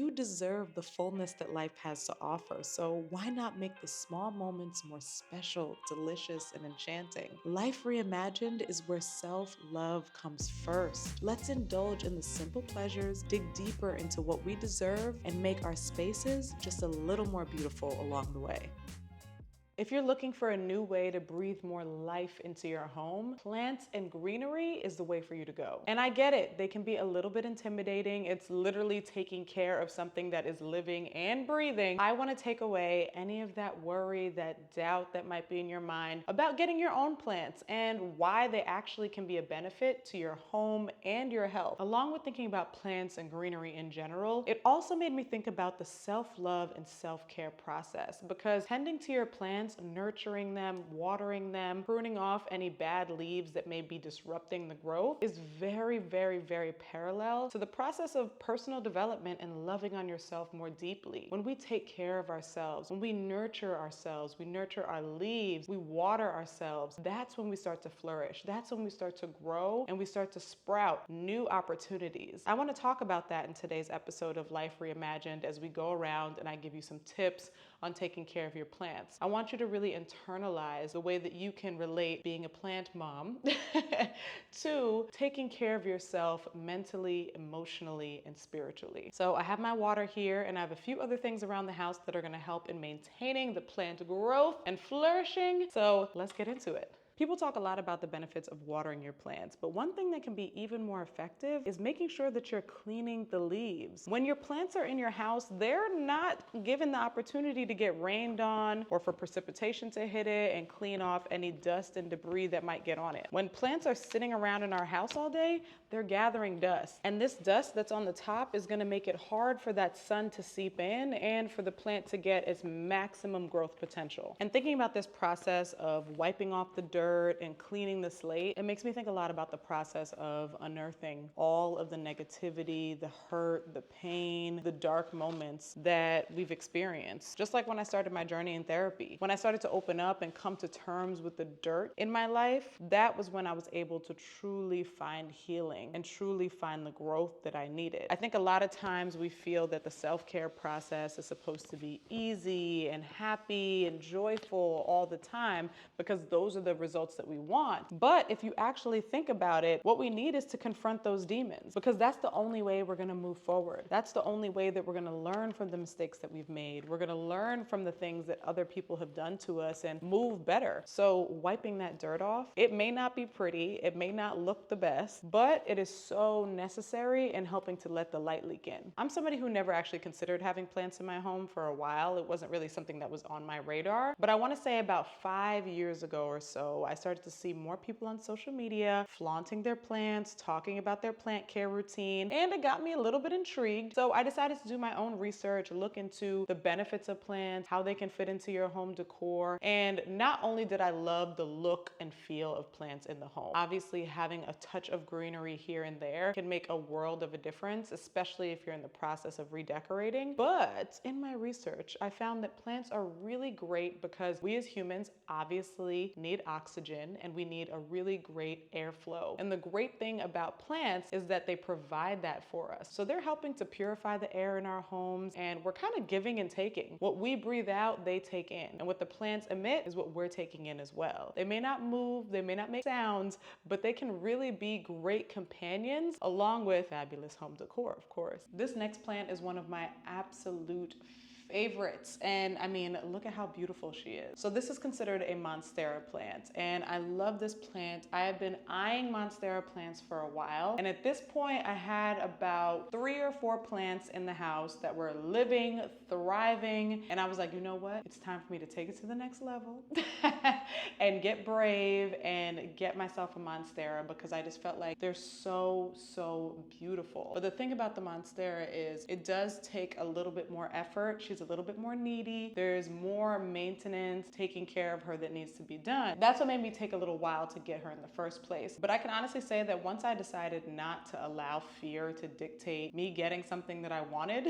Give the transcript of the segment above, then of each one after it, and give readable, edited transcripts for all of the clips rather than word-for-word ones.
You deserve the fullness that life has to offer, so why not make the small moments more special, delicious, and enchanting? Life Reimagined is where self-love comes first. Let's indulge in the simple pleasures, dig deeper into what we deserve, and make our spaces just a little more beautiful along the way. If you're looking for a new way to breathe more life into your home, plants and greenery is the way for you to go. And I get it, they can be a little bit intimidating. It's literally taking care of something that is living and breathing. I want to take away any of that worry, that doubt that might be in your mind about getting your own plants and why they actually can be a benefit to your home and your health. Along with thinking about plants and greenery in general, it also made me think about the self-love and self-care process, because tending to your plants, nurturing them, watering them, pruning off any bad leaves that may be disrupting the growth is very, very, very parallel to the process of personal development and loving on yourself more deeply. When we take care of ourselves, when we nurture ourselves, we nurture our leaves, we water ourselves, that's when we start to flourish. That's when we start to grow and we start to sprout new opportunities. I want to talk about that in today's episode of Life Reimagined as we go around and I give you some tips on taking care of your plants. I want you to really internalize the way that you can relate being a plant mom to taking care of yourself mentally, emotionally, and spiritually. So I have my water here and I have a few other things around the house that are gonna help in maintaining the plant growth and flourishing. So let's get into it. People talk a lot about the benefits of watering your plants, but one thing that can be even more effective is making sure that you're cleaning the leaves. When your plants are in your house, they're not given the opportunity to get rained on or for precipitation to hit it and clean off any dust and debris that might get on it. When plants are sitting around in our house all day, they're gathering dust. And this dust that's on the top is gonna make it hard for that sun to seep in and for the plant to get its maximum growth potential. And thinking about this process of wiping off the dirt and cleaning the slate, it makes me think a lot about the process of unearthing all of the negativity, the hurt, the pain, the dark moments that we've experienced. Just like when I started my journey in therapy, when I started to open up and come to terms with the dirt in my life, that was when I was able to truly find healing and truly find the growth that I needed. I think a lot of times we feel that the self-care process is supposed to be easy and happy and joyful all the time because those are the results that we want. But if you actually think about it, what we need is to confront those demons, because that's the only way we're going to move forward. That's the only way that we're going to learn from the mistakes that we've made. We're going to learn from the things that other people have done to us and move better. So wiping that dirt off, it may not be pretty, it may not look the best, but it is so necessary in helping to let the light leak in. I'm somebody who never actually considered having plants in my home for a while. It wasn't really something that was on my radar, but I want to say about 5 years ago or so, I started to see more people on social media flaunting their plants, talking about their plant care routine, and it got me a little bit intrigued. So I decided to do my own research, look into the benefits of plants, how they can fit into your home decor. And not only did I love the look and feel of plants in the home, obviously having a touch of greenery here and there can make a world of a difference, especially if you're in the process of redecorating. But in my research, I found that plants are really great because we as humans obviously need oxygen and we need a really great airflow. And the great thing about plants is that they provide that for us. So they're helping to purify the air in our homes, and we're kind of giving and taking. What we breathe out, they take in. And what the plants emit is what we're taking in as well. They may not move, they may not make sounds, but they can really be great companions along with fabulous home decor, of course. This next plant is one of my absolute favorites. And I mean, look at how beautiful she is. So this is considered a monstera plant, and I love this plant. I have been eyeing monstera plants for a while, and at this point I had about 3 or 4 plants in the house that were living, thriving, and I was like, you know what? It's time for me to take it to the next level and get brave and get myself a monstera, because I just felt like they're so, so beautiful. But the thing about the monstera is it does take a little bit more effort. She's She's a little bit more needy. There's more maintenance, taking care of her that needs to be done. That's what made me take a little while to get her in the first place. But I can honestly say that once I decided not to allow fear to dictate me getting something that I wanted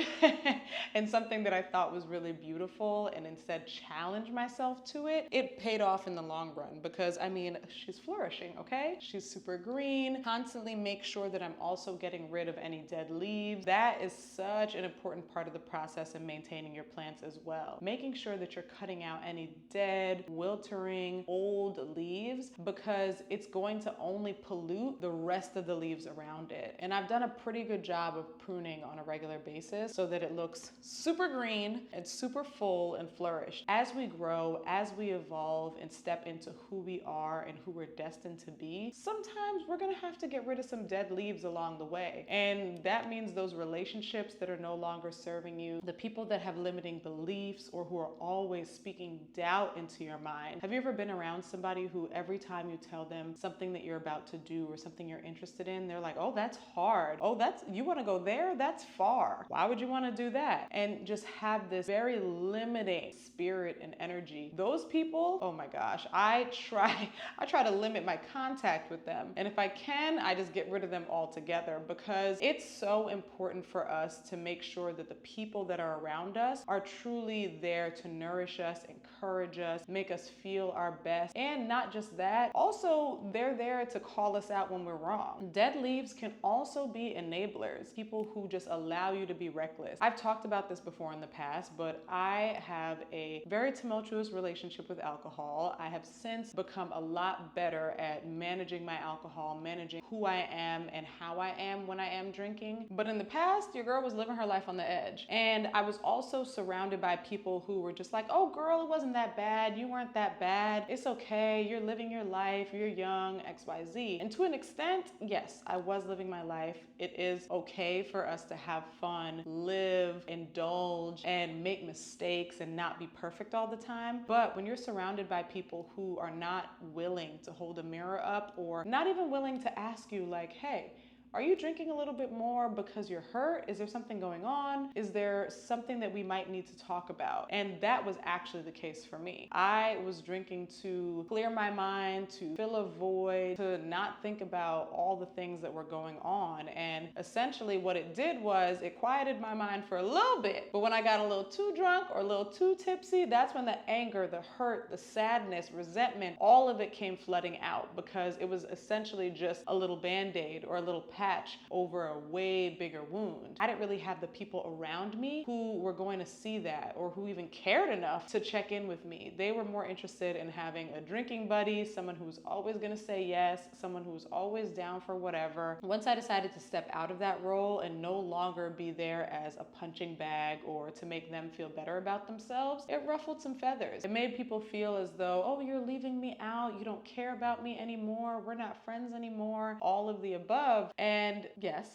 and something that I thought was really beautiful, and instead challenge myself to it, it paid off in the long run, because I mean, she's flourishing, okay? She's super green. Constantly make sure that I'm also getting rid of any dead leaves. That is such an important part of the process in maintaining your plants as well. Making sure that you're cutting out any dead, wiltering, old leaves, because it's going to only pollute the rest of the leaves around it. And I've done a pretty good job of pruning on a regular basis so that it looks super green and super full and flourished. As we grow, as we evolve and step into who we are and who we're destined to be, sometimes we're gonna have to get rid of some dead leaves along the way. And that means those relationships that are no longer serving you, the people that have limiting beliefs or who are always speaking doubt into your mind. Have you ever been around somebody who every time you tell them something that you're about to do or something you're interested in, they're like, oh, that's hard. Oh, you wanna go there? That's far. Why would you wanna do that? And just have this very limiting spirit and energy. Those people, oh my gosh, I try to limit my contact with them. And if I can, I just get rid of them altogether, because it's so important for us to make sure that the people that are around us are truly there to nourish us, encourage us, make us feel our best. And not just that, also they're there to call us out when we're wrong. Dead leaves can also be enablers, people who just allow you to be reckless. I've talked about this before in the past, but I have a very tumultuous relationship with alcohol. I have since become a lot better at managing my alcohol, managing who I am and how I am when I am drinking. But in the past, your girl was living her life on the edge. And I was also surrounded by people who were just like, oh girl, it wasn't that bad. You weren't that bad. It's okay. You're living your life. You're young, XYZ. And to an extent, yes, I was living my life. It is okay for us to have fun, live, indulge, and make mistakes and not be perfect all the time. But when you're surrounded by people who are not willing to hold a mirror up, or not even willing to ask you like, hey, are you drinking a little bit more because you're hurt? Is there something going on? Is there something that we might need to talk about? And that was actually the case for me. I was drinking to clear my mind, to fill a void, to not think about all the things that were going on. And essentially what it did was it quieted my mind for a little bit. But when I got a little too drunk or a little too tipsy, that's when the anger, the hurt, the sadness, resentment, all of it came flooding out, because it was essentially just a little Band-Aid or a little patch over a way bigger wound. I didn't really have the people around me who were going to see that or who even cared enough to check in with me. They were more interested in having a drinking buddy, someone who's always going to say yes, someone who's always down for whatever. Once I decided to step out of that role and no longer be there as a punching bag or to make them feel better about themselves, it ruffled some feathers. It made people feel as though, oh, you're leaving me out, you don't care about me anymore, we're not friends anymore, all of the above. And yes,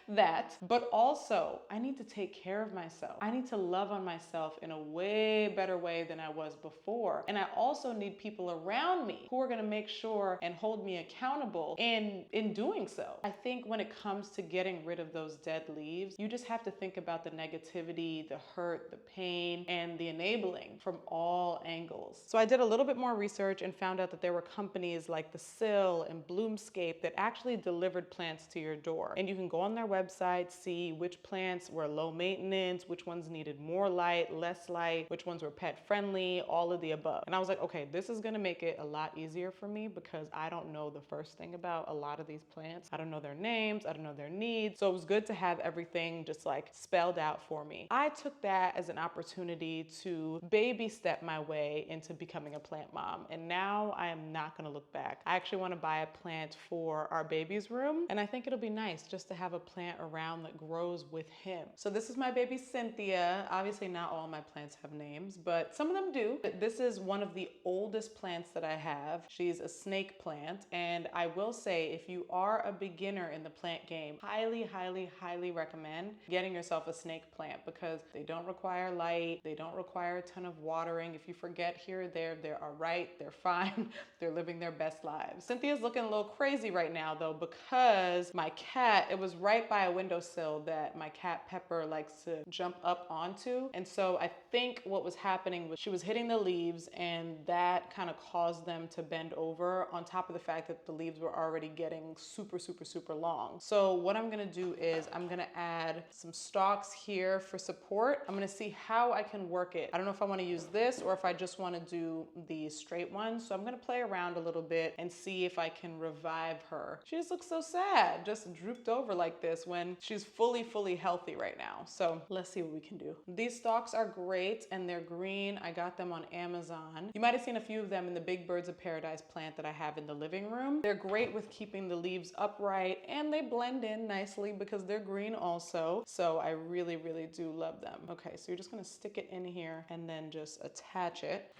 that, but also I need to take care of myself. I need to love on myself in a way better way than I was before. And I also need people around me who are going to make sure and hold me accountable in doing so. I think when it comes to getting rid of those dead leaves, you just have to think about the negativity, the hurt, the pain, and the enabling from all angles. So I did a little bit more research and found out that there were companies like The Sill and Bloomscape that actually delivered plants to your door. And you can go on their website, see which plants were low maintenance, which ones needed more light, less light, which ones were pet friendly, all of the above. And I was like, okay, this is gonna make it a lot easier for me, because I don't know the first thing about a lot of these plants. I don't know their names, I don't know their needs. So it was good to have everything just like spelled out for me. I took that as an opportunity to baby step my way into becoming a plant mom. And now I am not gonna look back. I actually wanna buy a plant for our baby's room. And I think it'll be nice just to have a plant around that grows with him. So this is my baby Cynthia. Obviously not all my plants have names, but some of them do. This is one of the oldest plants that I have. She's a snake plant. And I will say, if you are a beginner in the plant game, highly, highly, highly recommend getting yourself a snake plant, because they don't require light. They don't require a ton of watering. If you forget here or there, they're all right. They're fine. They're living their best lives. Cynthia's looking a little crazy right now though, because my cat, it was right by a windowsill that my cat Pepper likes to jump up onto. And so I think what was happening was she was hitting the leaves, and that kind of caused them to bend over, on top of the fact that the leaves were already getting super, super, super long. So what I'm gonna do is I'm gonna add some stalks here for support. I'm gonna see how I can work it. I don't know if I wanna use this or if I just wanna do the straight one. So I'm gonna play around a little bit and see if I can revive her. She just looks so sad, just drooped over like this when she's fully, fully healthy right now. So let's see what we can do. These stalks are great and they're green. I got them on Amazon. You might have seen a few of them in the Big Birds of Paradise plant that I have in the living room. They're great with keeping the leaves upright, and they blend in nicely because they're green also. So I really, really do love them. Okay, so you're just gonna stick it in here and then just attach it.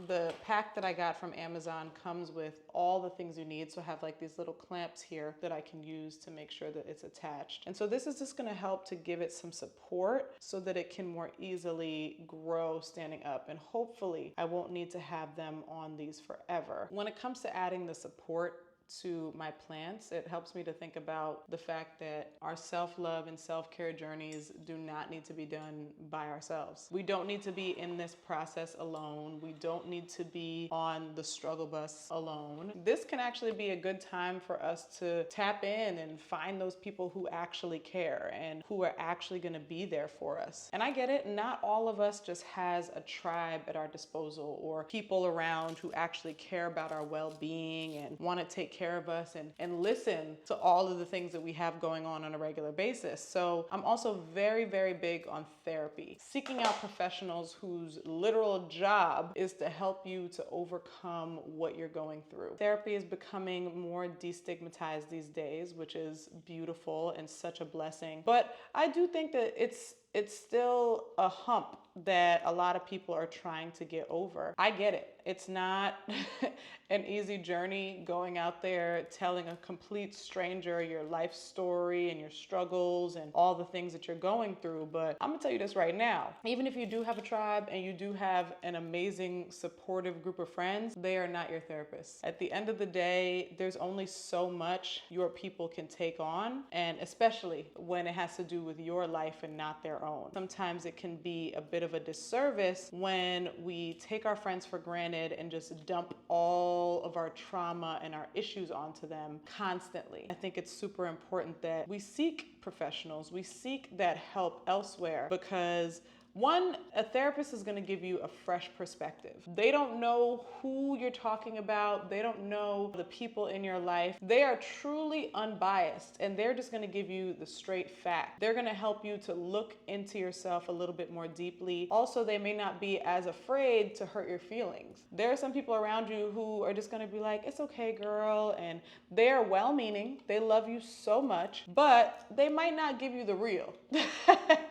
The pack that I got from Amazon comes with all the things you need. So I have like these little clamps here that I can use to make sure that it's attached. And so this is just gonna help to give it some support so that it can more easily grow standing up. And hopefully I won't need to have them on these forever. When it comes to adding the support to my plants, it helps me to think about the fact that our self-love and self-care journeys do not need to be done by ourselves. We don't need to be in this process alone. We don't need to be on the struggle bus alone. This can actually be a good time for us to tap in and find those people who actually care and who are actually going to be there for us. And I get it, not all of us just has a tribe at our disposal or people around who actually care about our well-being and want to take care of us and listen to all of the things that we have going on a regular basis. So I'm also very, very big on therapy, seeking out professionals whose literal job is to help you to overcome what you're going through. Therapy is becoming more destigmatized these days, which is beautiful and such a blessing. But I do think that it's still a hump that a lot of people are trying to get over. I get it. It's not an easy journey going out there telling a complete stranger your life story and your struggles and all the things that you're going through. But I'm gonna tell you this right now. Even if you do have a tribe and you do have an amazing supportive group of friends, they are not your therapists. At the end of the day, there's only so much your people can take on, and especially when it has to do with your life and not their own. Sometimes it can be a bit of a disservice when we take our friends for granted and just dump all of our trauma and our issues onto them constantly. I think it's super important that we seek professionals, we seek that help elsewhere, because one, a therapist is going to give you a fresh perspective. They don't know who you're talking about. They don't know the people in your life. They are truly unbiased, and they're just going to give you the straight fact. They're going to help you to look into yourself a little bit more deeply. Also, they may not be as afraid to hurt your feelings. There are some people around you who are just going to be like, it's okay, girl, and they are well-meaning. They love you so much, but they might not give you the real.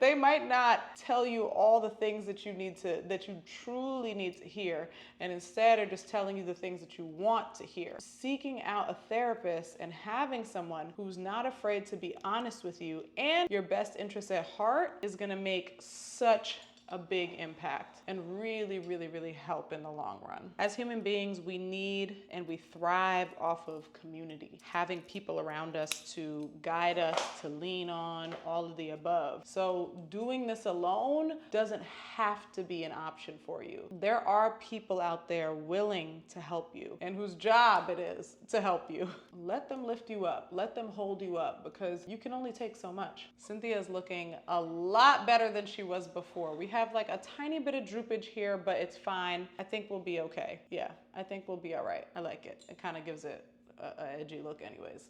They might not tell you all the things that you truly need to hear, and instead are just telling you the things that you want to hear. Seeking out a therapist and having someone who's not afraid to be honest with you and your best interests at heart is gonna make such a big impact and really, really, really help in the long run. As human beings, we need and we thrive off of community, having people around us to guide us, to lean on, all of the above. So doing this alone doesn't have to be an option for you. There are people out there willing to help you and whose job it is to help you. Let them lift you up. Let them hold you up, because you can only take so much. Cynthia is looking a lot better than she was before. We have like a tiny bit of droopage here, but it's fine. I think we'll be okay. Yeah, I think we'll be all right. I like it. It kind of gives it a edgy look anyways.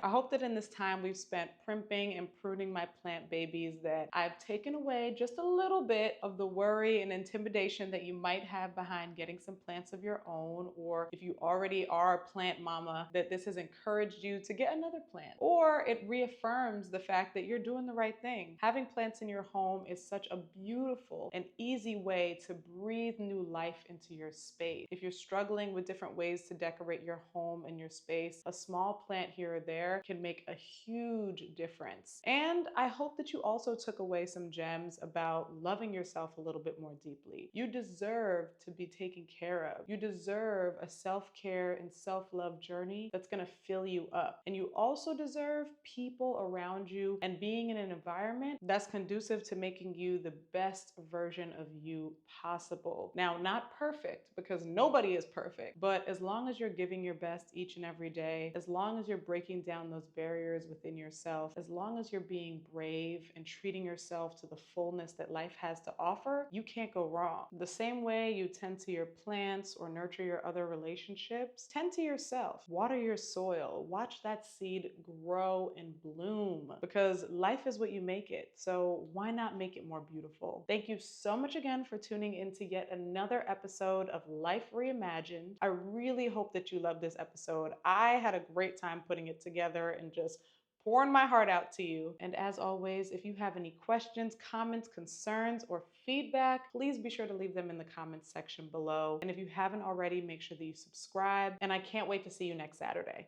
I hope that in this time we've spent primping and pruning my plant babies, that I've taken away just a little bit of the worry and intimidation that you might have behind getting some plants of your own, or if you already are a plant mama, that this has encouraged you to get another plant, or it reaffirms the fact that you're doing the right thing. Having plants in your home is such a beautiful and easy way to breathe new life into your space. If you're struggling with different ways to decorate your home, home and your space, a small plant here or there can make a huge difference. And I hope that you also took away some gems about loving yourself a little bit more deeply. You deserve to be taken care of. You deserve a self-care and self-love journey that's gonna fill you up. And you also deserve people around you and being in an environment that's conducive to making you the best version of you possible. Now, not perfect, because nobody is perfect, but as long as you're giving your best each and every day, as long as you're breaking down those barriers within yourself, as long as you're being brave and treating yourself to the fullness that life has to offer, you can't go wrong. The same way you tend to your plants or nurture your other relationships, tend to yourself. Water your soil. Watch that seed grow and bloom, because life is what you make it. So why not make it more beautiful? Thank you so much again for tuning in to yet another episode of Life Reimagined. I really hope that you loved this episode. I had a great time putting it together and just pouring my heart out to you. And as always, if you have any questions, comments, concerns, or feedback, please be sure to leave them in the comments section below. And if you haven't already, make sure that you subscribe. And I can't wait to see you next Saturday.